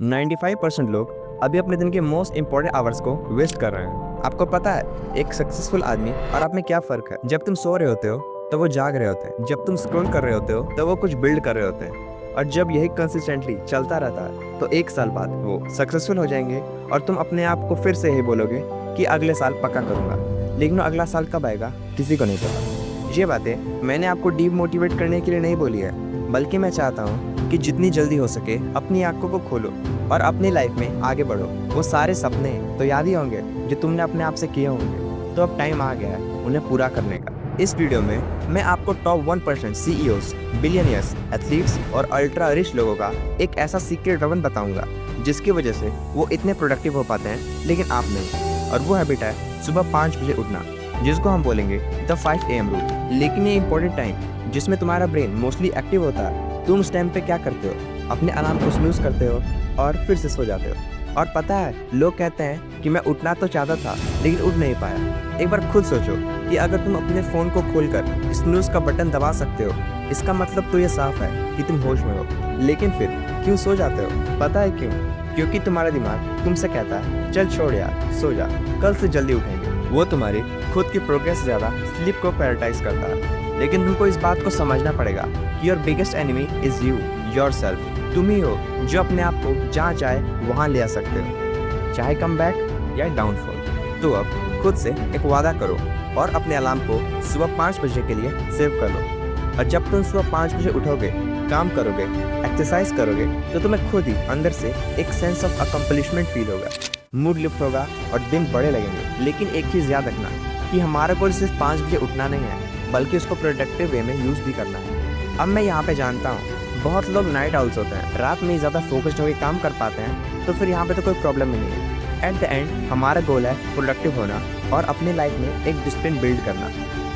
95% लोग अभी अपने दिन के मोस्ट इंपॉर्टेंट आवर्स को वेस्ट कर रहे हैं। आपको पता है एक सक्सेसफुल आदमी और आप में क्या फ़र्क है? जब तुम सो रहे होते हो तो वो जाग रहे होते हैं, जब तुम स्क्रॉल कर रहे होते हो तो वो कुछ बिल्ड कर रहे होते हैं, और जब यही कंसिस्टेंटली चलता रहता है तो एक साल बाद वो सक्सेसफुल हो जाएंगे और तुम अपने आप को फिर से यही बोलोगे कि अगले साल पक्का करूँगा। लेकिन वो अगला साल कब आएगा किसी को नहीं पता। ये बातें मैंने आपको डीमोटिवेट करने के लिए नहीं बोली है, बल्कि मैं चाहता हूँ कि जितनी जल्दी हो सके अपनी आंखों को खोलो और अपनी लाइफ में आगे बढ़ो। वो सारे सपने तो याद ही होंगे जो तुमने अपने आप से किए होंगे, तो अब टाइम आ गया है उन्हें पूरा करने का। इस वीडियो में मैं आपको टॉप 1% सीईओज, बिलियनियर्स, एथलीट्स और अल्ट्रा रिच लोगों का एक ऐसा सीक्रेट वेपन बताऊंगा जिसकी वजह से वो इतने प्रोडक्टिव हो पाते हैं लेकिन आप नहीं। और वो हैबिट है सुबह 5 बजे उठना, जिसको हम बोलेंगे द 5 AM रूल। लेकिन ये इंपॉर्टेंट टाइम जिसमें तुम्हारा ब्रेन मोस्टली एक्टिव होता है, तुम उस टाइम पे क्या करते हो? अपने अलार्म को स्नूज करते हो और फिर से सो जाते हो। और पता है लोग कहते हैं कि मैं उठना तो चाहता था लेकिन उठ नहीं पाया। एक बार खुद सोचो कि अगर तुम अपने फ़ोन को खोलकर स्नूज का बटन दबा सकते हो, इसका मतलब तो ये साफ है कि तुम होश में हो। लेकिन फिर क्यों सो जाते हो? पता है क्यों? क्योंकि तुम्हारा दिमाग तुमसे कहता है चल छोड़ यार, सो जा, कल से जल्दी उठेंगे। वो तुम्हारी खुद की प्रोग्रेस से ज़्यादा स्लीप को प्रायोरिटाइज करता है। लेकिन तुमको इस बात को समझना पड़ेगा कि your biggest enemy is you, yourself. तुम ही हो जो अपने आप को जहाँ चाहे वहाँ ले आ सकते हो, चाहे कम बैक या डाउनफॉल। तो अब खुद से एक वादा करो और अपने अलार्म को सुबह 5 बजे के लिए सेव कर लो। और जब तुम सुबह 5 बजे उठोगे, काम करोगे, एक्सरसाइज करोगे, तो तुम्हें खुद ही अंदर से एक सेंस ऑफ अकम्पलिशमेंट फील होगा, मूड लिफ्ट होगा और दिन बड़े लगेंगे। लेकिन एक चीज़ याद रखना कि हमारा गोल सिर्फ 5 बजे उठना नहीं है, बल्कि उसको प्रोडक्टिव वे में यूज़ भी करना है। अब मैं यहाँ पे जानता हूँ बहुत लोग नाइट आउल्स होते हैं, रात में ही ज़्यादा फोकस्ड होकर काम कर पाते हैं, तो फिर यहाँ पे तो कोई प्रॉब्लम ही नहीं है। एट द एंड हमारा गोल है प्रोडक्टिव होना और अपनी लाइफ में एक डिसिप्लिन बिल्ड करना।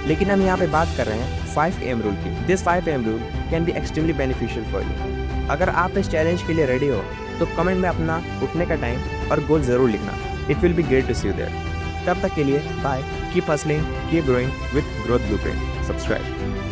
लेकिन हम यहाँ पे बात कर रहे हैं 5 AM रूल की। This 5 AM rule can be extremely beneficial for you. अगर आप इस चैलेंज के लिए रेडी हो तो कमेंट में अपना उठने का टाइम और गोल ज़रूर लिखना। It will be great to see you there. तब तक के लिए bye, keep hustling, keep growing with growth blueprint. Subscribe.